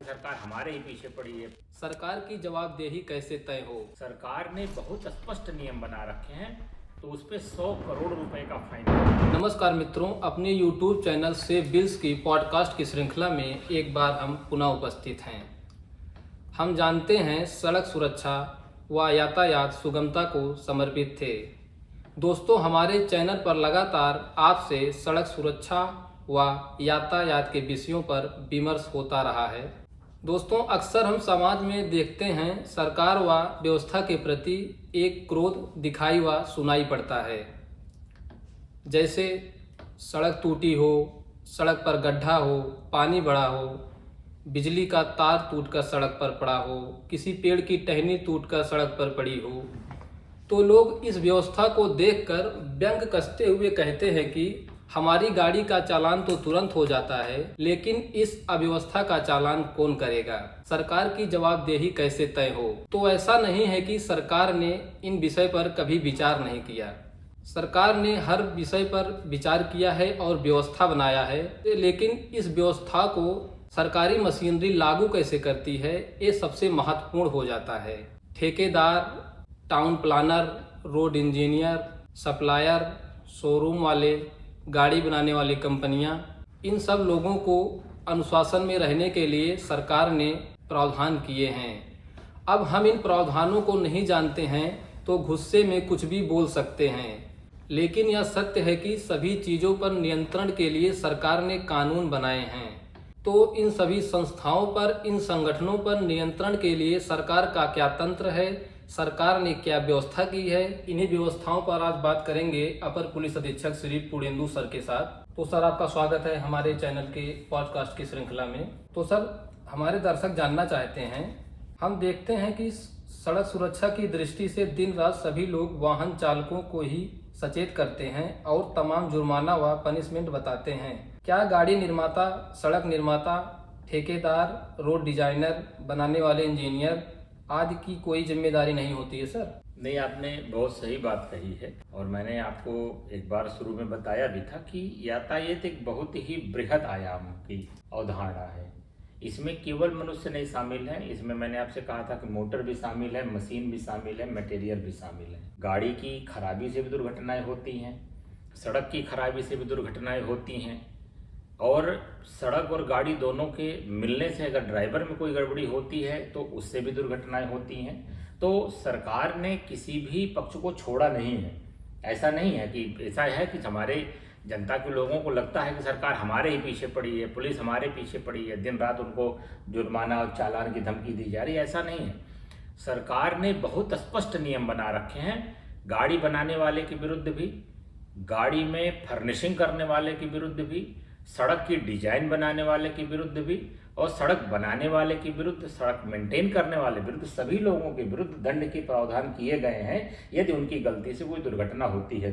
सरकार हमारे ही पीछे पड़ी है। सरकार की जवाबदेही कैसे तय हो? सरकार ने बहुत स्पष्ट नियम बना रखे हैं, तो उस पे 100 करोड़ रुपए का फाइन है। नमस्कार मित्रों, अपने YouTube चैनल से बिल्स की पॉडकास्ट की श्रृंखला में एक बार हम पुनः उपस्थित हैं। हम जानते हैं सड़क सुरक्षा व यातायात सुगमता को समर्पित थे। दोस्तों, हमारे चैनल पर लगातार आपसे सड़क सुरक्षा व यातायात के विषयों पर विमर्श होता रहा है। दोस्तों, अक्सर हम समाज में देखते हैं सरकार व व्यवस्था के प्रति एक क्रोध दिखाई व सुनाई पड़ता है। जैसे सड़क टूटी हो, सड़क पर गड्ढा हो, पानी बढ़ा हो, बिजली का तार टूटकर सड़क पर पड़ा हो, किसी पेड़ की टहनी टूटकर सड़क पर पड़ी हो, तो लोग इस व्यवस्था को देखकर व्यंग कसते हुए कहते हैं कि हमारी गाड़ी का चालान तो तुरंत हो जाता है, लेकिन इस अव्यवस्था का चालान कौन करेगा? सरकार की जवाबदेही कैसे तय हो? तो ऐसा नहीं है कि सरकार ने इन विषय पर कभी विचार नहीं किया। सरकार ने हर विषय पर विचार किया है और व्यवस्था बनाया है, लेकिन इस व्यवस्था को सरकारी मशीनरी लागू कैसे करती है, ये सबसे महत्वपूर्ण हो जाता है। ठेकेदार, town planner, road engineer, supplier, showroom वाले, गाड़ी बनाने वाली कंपनियां, इन सब लोगों को अनुशासन में रहने के लिए सरकार ने प्रावधान किए हैं। अब हम इन प्रावधानों को नहीं जानते हैं तो गुस्से में कुछ भी बोल सकते हैं, लेकिन यह सत्य है कि सभी चीज़ों पर नियंत्रण के लिए सरकार ने कानून बनाए हैं। तो इन सभी संस्थाओं पर, इन संगठनों पर नियंत्रण के लिए सरकार का क्या तंत्र है, सरकार ने क्या व्यवस्था की है, इन्हीं व्यवस्थाओं पर आज बात करेंगे अपर पुलिस अधीक्षक श्री पूर्णेंदु सर के साथ। तो सर, आपका स्वागत है हमारे चैनल के पॉडकास्ट की श्रृंखला में। तो सर, हमारे दर्शक जानना चाहते हैं, हम देखते हैं कि सड़क सुरक्षा की दृष्टि से दिन रात सभी लोग वाहन चालकों को ही सचेत करते हैं और तमाम जुर्माना व पनिशमेंट बताते हैं। क्या गाड़ी निर्माता, सड़क निर्माता, ठेकेदार, रोड डिजाइनर, बनाने वाले इंजीनियर आदि की कोई जिम्मेदारी नहीं होती है सर? नहीं, आपने बहुत सही बात कही है और मैंने आपको एक बार शुरू में बताया भी था कि यातायात एक बहुत ही बृहद आयाम की अवधारणा है। इसमें केवल मनुष्य नहीं शामिल है, इसमें मैंने आपसे कहा था कि मोटर भी शामिल है, मशीन भी शामिल है, मटेरियल भी शामिल है। गाड़ी की खराबी से भी दुर्घटनाएं होती हैं, सड़क की खराबी से भी दुर्घटनाएं होती हैं, और सड़क और गाड़ी दोनों के मिलने से अगर ड्राइवर में कोई गड़बड़ी होती है तो उससे भी दुर्घटनाएं होती हैं। तो सरकार ने किसी भी पक्ष को छोड़ा नहीं है। ऐसा नहीं है कि ऐसा है कि हमारे जनता के लोगों को लगता है कि सरकार हमारे ही पीछे पड़ी है, पुलिस हमारे पीछे पड़ी है, दिन रात उनको जुर्माना और चालान की धमकी दी जा रही है। ऐसा नहीं है। सरकार ने बहुत स्पष्ट नियम बना रखे हैं, गाड़ी बनाने वाले के विरुद्ध भी, गाड़ी में फर्निशिंग करने वाले के विरुद्ध भी, सड़क की डिजाइन बनाने वाले के विरुद्ध भी, और सड़क बनाने वाले के विरुद्ध, सड़क मेंटेन करने वाले विरुद्ध, सभी लोगों के विरुद्ध दंड के प्रावधान किए गए हैं यदि उनकी गलती से कोई दुर्घटना होती है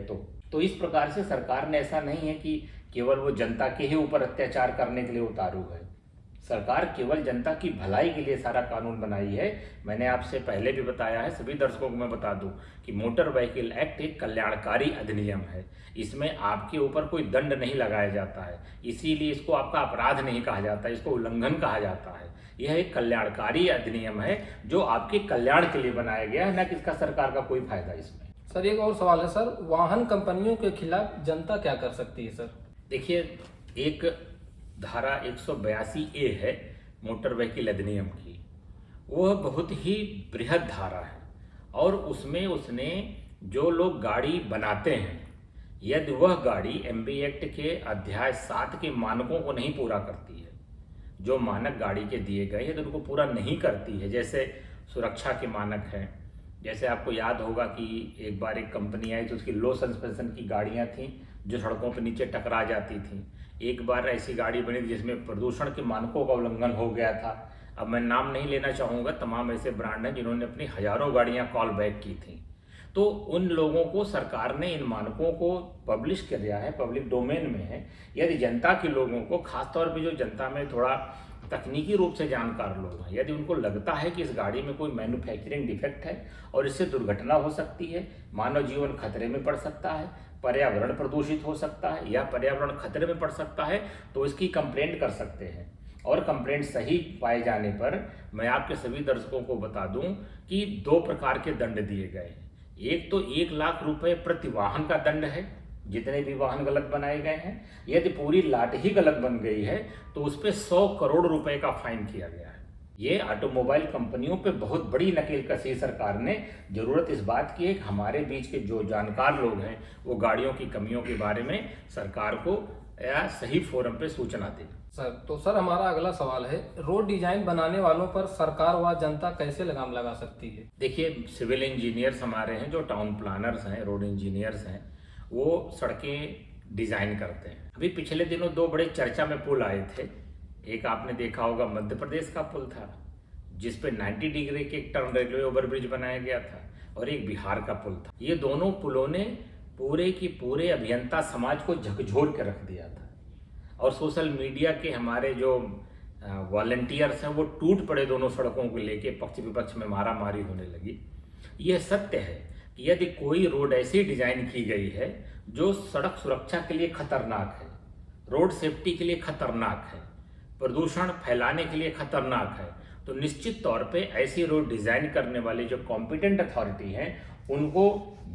तो इस प्रकार से सरकार ने, ऐसा नहीं है कि केवल वो जनता के ही ऊपर अत्याचार करने के लिए उतारू है। सरकार केवल जनता की भलाई के लिए सारा कानून बनाई है। मैंने आपसे पहले भी बताया है, सभी दर्शकों को मैं बता दूं कि मोटर व्हीकल एक्ट एक कल्याणकारी अधिनियम है। इसमें आपके ऊपर कोई दंड नहीं लगाया जाता है, इसीलिए इसको आपका अपराध नहीं कहा जाता, इसको उल्लंघन कहा जाता है। यह एक कल्याणकारी अधिनियम है जो आपके कल्याण के लिए बनाया गया है, न कि इसका सरकार का कोई फायदा इसमें। सर, एक और सवाल है सर, वाहन कंपनियों के खिलाफ जनता क्या कर सकती है सर? देखिए, एक धारा 182A है मोटर व्हीकल अधिनियम की, वह बहुत ही बृहद धारा है और उसमें उसने जो लोग गाड़ी बनाते हैं, यदि वह गाड़ी MB एक्ट के अध्याय 7 के मानकों को नहीं पूरा करती है, जो मानक गाड़ी के दिए गए यदि उनको पूरा नहीं करती है, जैसे सुरक्षा के मानक हैं। जैसे आपको याद होगा कि एक बार एक कंपनी आई तो उसकी लो सस्पेंशन की गाड़ियां थीं जो सड़कों पर नीचे टकरा जाती थीं। एक बार ऐसी गाड़ी बनी जिसमें प्रदूषण के मानकों का उल्लंघन हो गया था। अब मैं नाम नहीं लेना चाहूँगा, तमाम ऐसे ब्रांड हैं जिन्होंने अपनी हजारों गाड़ियाँ कॉल बैक की थी। तो उन लोगों को सरकार ने इन मानकों को पब्लिश कर दिया है, पब्लिक डोमेन में है। यदि जनता के लोगों को, खासतौर पर जो जनता में थोड़ा तकनीकी रूप से जानकार लोग हैं, यदि उनको लगता है कि इस गाड़ी में कोई मैन्युफैक्चरिंग डिफेक्ट है और इससे दुर्घटना हो सकती है, मानव जीवन खतरे में पड़ सकता है, पर्यावरण प्रदूषित हो सकता है या पर्यावरण खतरे में पड़ सकता है, तो इसकी कंप्लेंट कर सकते हैं। और कंप्लेंट सही पाए जाने पर मैं आपके सभी दर्शकों को बता दूं कि 2 प्रकार के दंड दिए गए हैं। एक तो 1 लाख रुपए प्रति वाहन का दंड है, जितने भी वाहन गलत बनाए गए हैं। यदि पूरी लाट ही गलत बन गई है तो उस पर 100 करोड़ रुपए का फाइन किया गया है। ये ऑटोमोबाइल कंपनियों पे बहुत बड़ी नकेल कसी सरकार ने जरूरत इस बात की है कि हमारे बीच के जो जानकार लोग हैं वो गाड़ियों की कमियों के बारे में सरकार को या सही फोरम पे सूचना दें। सर हमारा अगला सवाल है, रोड डिजाइन बनाने वालों पर सरकार व जनता कैसे लगाम लगा सकती है? देखिए, सिविल इंजीनियर्स हमारे हैं, जो टाउन प्लानर्स हैं, रोड इंजीनियर्स हैं, वो सड़कें डिजाइन करते हैं। अभी पिछले दिनों 2 बड़े चर्चा में पुल आए थे। एक आपने देखा होगा, मध्य प्रदेश का पुल था जिसपे 90 डिग्री के एक टर्न रेलवे ओवरब्रिज बनाया गया था, और एक बिहार का पुल था। ये दोनों पुलों ने पूरे की पूरे अभियंता समाज को झकझोर के रख दिया था, और सोशल मीडिया के हमारे जो वॉलंटियर्स हैं वो टूट पड़े दोनों सड़कों को लेके, पक्ष विपक्ष में मारा मारी होने लगी। यह सत्य है कि यदि कोई रोड ऐसी डिजाइन की गई है जो सड़क सुरक्षा के लिए खतरनाक है, रोड सेफ्टी के लिए खतरनाक है, प्रदूषण फैलाने के लिए खतरनाक है, तो निश्चित तौर पे ऐसी रोड डिजाइन करने वाले जो कॉम्पिटेंट अथॉरिटी हैं उनको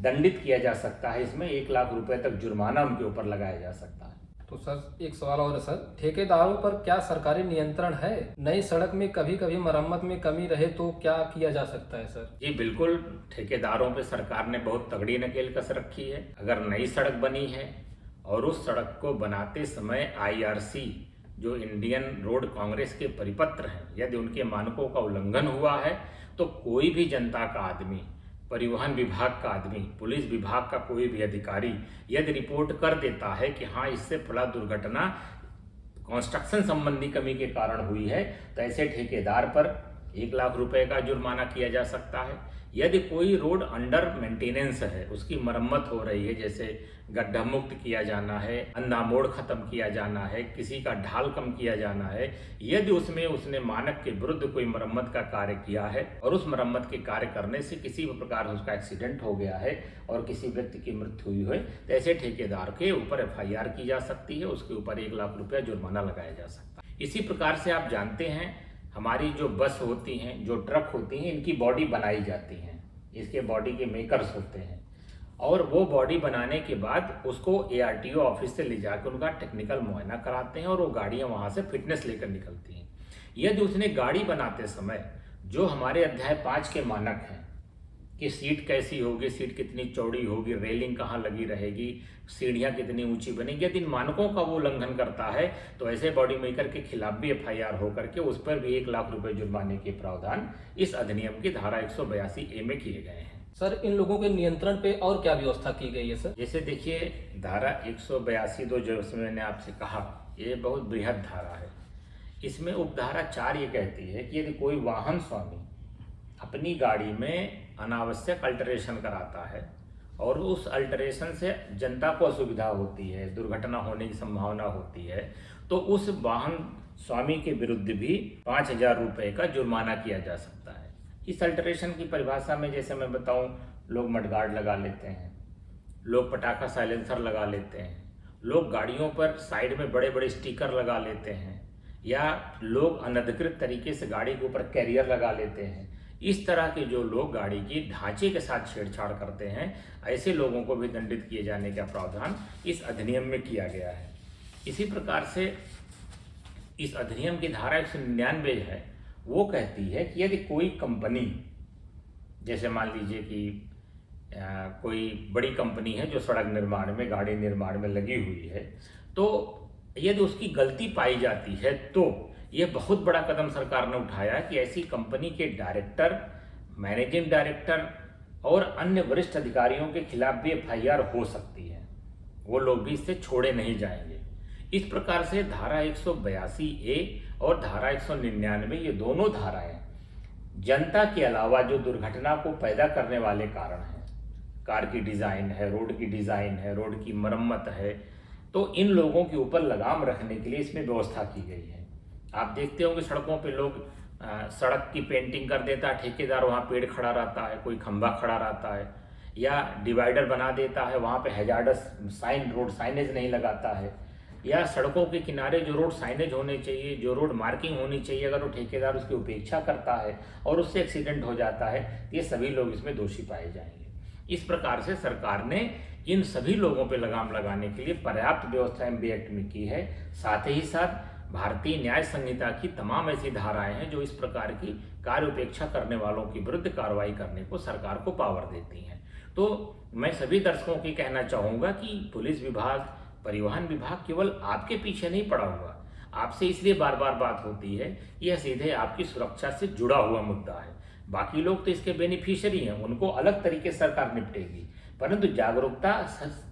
दंडित किया जा सकता है। इसमें 1 लाख रुपए तक जुर्माना उनके ऊपर लगाया जा सकता है। तो सर एक सवाल और है सर, ठेकेदारों पर क्या सरकारी नियंत्रण है? नई सड़क में कभी कभी मरम्मत में कमी रहे तो क्या किया जा सकता है सर? जी बिल्कुल, ठेकेदारों पे सरकार ने बहुत तगड़ी नकेल कस रखी है। अगर नई सड़क बनी है और उस सड़क को बनाते समय IRC जो इंडियन रोड कांग्रेस के परिपत्र हैं, यदि उनके मानकों का उल्लंघन हुआ है तो कोई भी जनता का आदमी, परिवहन विभाग का आदमी, पुलिस विभाग का कोई भी अधिकारी यदि रिपोर्ट कर देता है कि हाँ इससे फला दुर्घटना कंस्ट्रक्शन संबंधी कमी के कारण हुई है, तो ऐसे ठेकेदार पर 1 लाख रुपए का जुर्माना किया जा सकता है। यदि कोई रोड अंडर मेंटेनेंस है, उसकी मरम्मत हो रही है, जैसे गड्ढा मुक्त किया जाना है, अंधा मोड़ खत्म किया जाना है, किसी का ढाल कम किया जाना है, यदि उसमें उसने मानक के विरुद्ध कोई मरम्मत का कार्य किया है और उस मरम्मत के कार्य करने से किसी भी प्रकार उसका एक्सीडेंट हो गया है और किसी व्यक्ति की मृत्यु हुई है, तो ऐसे ठेकेदार के ऊपर FIR की जा सकती है, उसके ऊपर 1 लाख रुपया जुर्माना लगाया जा सकता है। इसी प्रकार से आप जानते हैं हमारी जो बस होती हैं, जो ट्रक होती हैं, इनकी बॉडी बनाई जाती हैं, इसके बॉडी के मेकर्स होते हैं, और वो बॉडी बनाने के बाद उसको ARTO ऑफिस से ले जाकर उनका टेक्निकल मुआयना कराते हैं और वो गाड़ियाँ वहाँ से फिटनेस लेकर निकलती हैं। यदि उसने गाड़ी बनाते समय जो हमारे अध्याय 5 के मानक हैं कि सीट कैसी होगी, सीट कितनी चौड़ी होगी, रेलिंग कहाँ लगी रहेगी, सीढ़ियाँ कितनी ऊंची बनेगी, यदि इन मानकों का वो उल्लंघन करता है तो ऐसे बॉडी मेकर के खिलाफ भी FIR हो करके उस पर भी 1 लाख रुपए जुर्माने के प्रावधान इस अधिनियम की धारा 182A में किए गए हैं। सर इन लोगों के नियंत्रण पे और क्या व्यवस्था की गई है सर? जैसे देखिए, धारा 182 जो मैंने आपसे कहा, ये बहुत बृहद धारा है। इसमें उपधारा 4 ये कहती है कि यदि कोई वाहन स्वामी अपनी गाड़ी में अनावश्यक अल्टरेशन कराता है और उस अल्टरेशन से जनता को असुविधा होती है, दुर्घटना होने की संभावना होती है, तो उस वाहन स्वामी के विरुद्ध भी 5,000 रुपये का जुर्माना किया जा सकता है। इस अल्टरेशन की परिभाषा में जैसे मैं बताऊं, लोग मडगार्ड लगा लेते हैं, लोग पटाखा साइलेंसर लगा लेते हैं, लोग गाड़ियों पर साइड में बड़े बड़े स्टिकर लगा लेते हैं, या लोग अनधिकृत तरीके से गाड़ी के ऊपर कैरियर लगा लेते हैं। इस तरह के जो लोग गाड़ी की ढांचे के साथ छेड़छाड़ करते हैं, ऐसे लोगों को भी दंडित किए जाने का प्रावधान इस अधिनियम में किया गया है। इसी प्रकार से इस अधिनियम की धारा 199 है, वो कहती है कि यदि कोई कंपनी, जैसे मान लीजिए कि कोई बड़ी कंपनी है जो सड़क निर्माण में, गाड़ी निर्माण में लगी हुई है, तो यदि उसकी गलती पाई जाती है तो यह बहुत बड़ा कदम सरकार ने उठाया कि ऐसी कंपनी के डायरेक्टर, मैनेजिंग डायरेक्टर और अन्य वरिष्ठ अधिकारियों के खिलाफ भी FIR हो सकती है, वो लोग भी इससे छोड़े नहीं जाएंगे। इस प्रकार से धारा 182A और धारा 199, ये दोनों धाराएं जनता के अलावा जो दुर्घटना को पैदा करने वाले कारण हैं, कार की डिज़ाइन है, रोड की डिज़ाइन है, रोड की मरम्मत है, तो इन लोगों के ऊपर लगाम रखने के लिए इसमें व्यवस्था की गई है। आप देखते होंगे सड़कों पे लोग सड़क की पेंटिंग कर देता है ठेकेदार, वहाँ पेड़ खड़ा रहता है, कोई खंभा खड़ा रहता है, या डिवाइडर बना देता है, वहाँ पे हैजार्डस साइन, रोड साइनेज नहीं लगाता है, या सड़कों के किनारे जो रोड साइनेज होने चाहिए, जो रोड मार्किंग होनी चाहिए, अगर वो ठेकेदार उसकी उपेक्षा करता है और उससे एक्सीडेंट हो जाता है, ये सभी लोग इसमें दोषी पाए जाएंगे। इस प्रकार से सरकार ने इन सभी लोगों पर लगाम लगाने के लिए पर्याप्त व्यवस्था एमबी एक्ट में की है। साथ ही साथ भारतीय न्याय संहिता की तमाम ऐसी धाराएं हैं जो इस प्रकार की कार्य उपेक्षा करने वालों के विरुद्ध कार्रवाई करने को सरकार को पावर देती हैं। तो मैं सभी दर्शकों की कहना चाहूँगा कि पुलिस विभाग, परिवहन विभाग केवल आपके पीछे नहीं पड़ा हुआ। आपसे इसलिए बार बार बात होती है, यह सीधे आपकी सुरक्षा से जुड़ा हुआ मुद्दा है। बाकी लोग तो इसके बेनिफिशियरी हैं, उनको अलग तरीके से सरकार निपटेगी, परंतु जागरूकता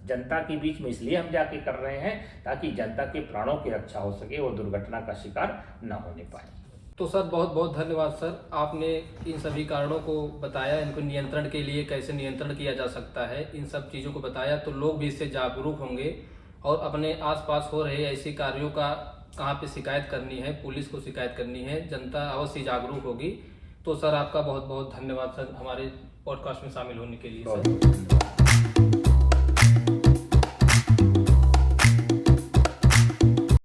जनता के बीच में इसलिए हम जाके कर रहे हैं ताकि जनता के प्राणों की रक्षा हो सके, वो दुर्घटना का शिकार न होने पाए। तो सर बहुत बहुत धन्यवाद सर, आपने इन सभी कारणों को बताया, इनको नियंत्रण के लिए कैसे नियंत्रण किया जा सकता है, इन सब चीज़ों को बताया, तो लोग भी इससे जागरूक होंगे और अपने आसपास हो रहे ऐसे कार्यों का कहाँ पे शिकायत करनी है, पुलिस को शिकायत करनी है, जनता अवश्य जागरूक होगी। तो सर आपका बहुत बहुत धन्यवाद सर, हमारे पॉडकास्ट में शामिल होने के लिए सर।